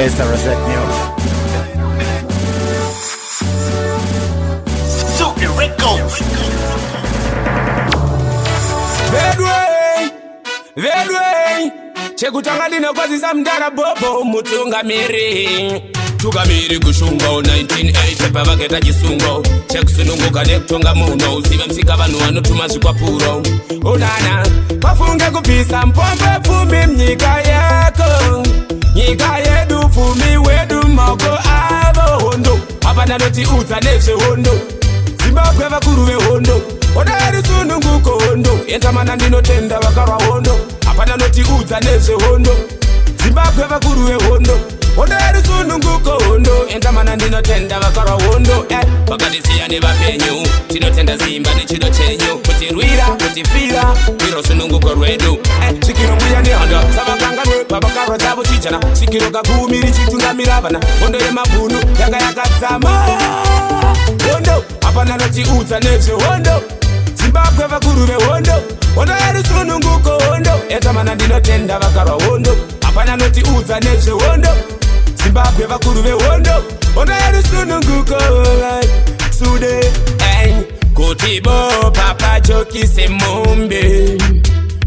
SRZ News. Super Records. Vedway chekutanga ndinokwazisa mdara bobo mutungamiri tugamiri kushunga 1980 pavaketa chisungo chekusununguka nekutonga muno uzive msika vanhu vanotuma zvikwapuro unana vafunge kubvisa mpombe pfumi mnyika yako nyika yedu pfumi wedu mako avo hondo hapana noti udza nezvehondo zimbabwe vakuru vehondo odari sununguko hondo entamana ndinotenda vakarwa hondo hapana noti udza nezvehondo zimbabwe vakuru vehondo odari sununguko hondo entamana ndinotenda vakarwa hondo vakatisiya nevapenyu tinotenda zimba nechido chenyu kutirwira kutifira iro sununguko rwedu svikiro mbuya nehondo savakanganwe pavakarwa dzavo chijana svikiro kakuumiri chitungamira vana hondo yemabhunu yanga yakadzama hondo hapana noti udza nezvehondo zimbabwe vakuru vehondo hondo yari sununguko hondo entamana ndinotenda vakarwa hondo hapana noti udza nezvehondo zimbabwe vakuru vehondo hondo yari sununguko sude kuti bo papachokise mombe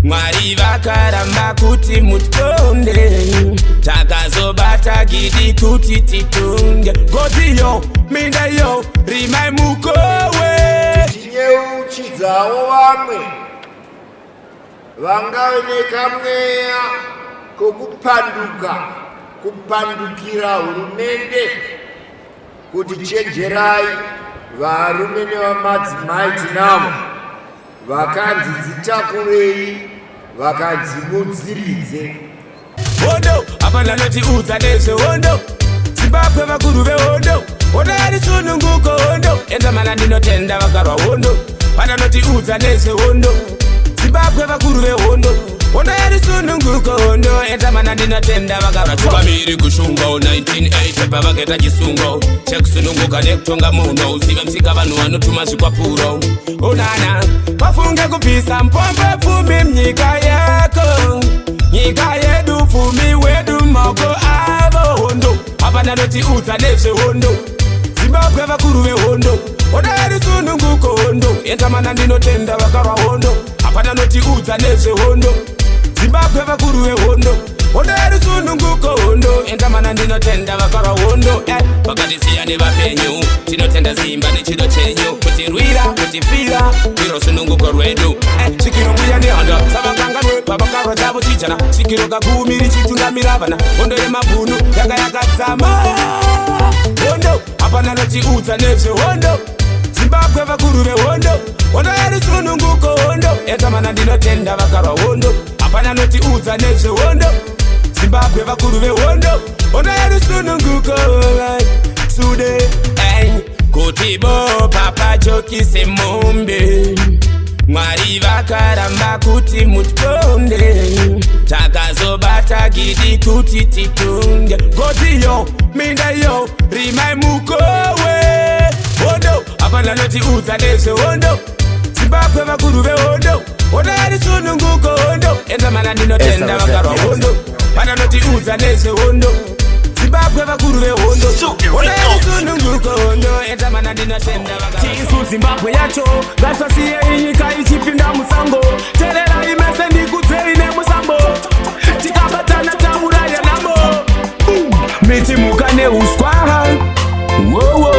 mwari vakaramba kuti mutkonde takazobata gidi kuti titunge gotiyo mindayo rimai mukowe tinyeuchidzawo vamwe vangaoneka mweya kupandukira hurumende kuti chenjerai varume nevamadzimai tinavo vakanzi dzitakurei vakanzi mudziridze hondo hapana noti udza nezvehondo zimbabwe vakuru vehondo hondo yari sununguko hondo entamana ndinotenda vakarwa hondo pana noti udza nezvehondo zimbabwe vakuru vehondo hondo yari sununguko hondo entamana ndinotenda vakarwa tukamiri kushunga 1980 pavaketa chisungo chekusununguka nekutonga muno uzive msika vanhu vanotuma zvikwapuro unana vafunge kubvisa mpombe pfumi mnyika yako nyika yedu pfumi wedu mako avo hondo hapana noti udza nezvehondo zimbabwe vakuru vehondo hondo yari sununguko hondo entamana ndinotenda vakarwa hondo hapana noti udza nezvehondo zimbabwe vakuru vehondo hondo yari sununguko hondo entamana ndinotenda vakarwa hondo vakatisiya nevapenyu tinotenda zimba nechido chenyu kutirwira kutifira iro sununguko rwedu svikiro mbuya nehondo savakanganwe pavakarwa dzavo chijana svikiro kakuumiri chitungamira vana hondo yemabhunu yanga yakadzama hondo hapana noti udza nezvehondo zimbabwe vakuru vehondo hondo yari sununguko hondo entamana ndinotenda vakarwa hondo hapana noti udza nezvehondo zimbabwe vakuru vehondo hondo yari sununguko sude kuti bo papachokise mombe mwari vakaramba kuti mutkonde takazobata gidi kuti titunge gotiyo mindayo rimai mukowe hondo hapana noti udza nezvehondo zimbabwe vakuru vehondo hondo yari sununguko hondo entamana ndinotenda vakarwa hondo pana noti udza nezvehondo zimbabwe vakuru vehondo hondo yari sununguko hondo entamana ndinotenda tisu zimbabwe yacho ngasasiye inyika ichipinda musango terera imese ndikudzei nemusambo tikabatana tauraya namo miti muka neuswa wowo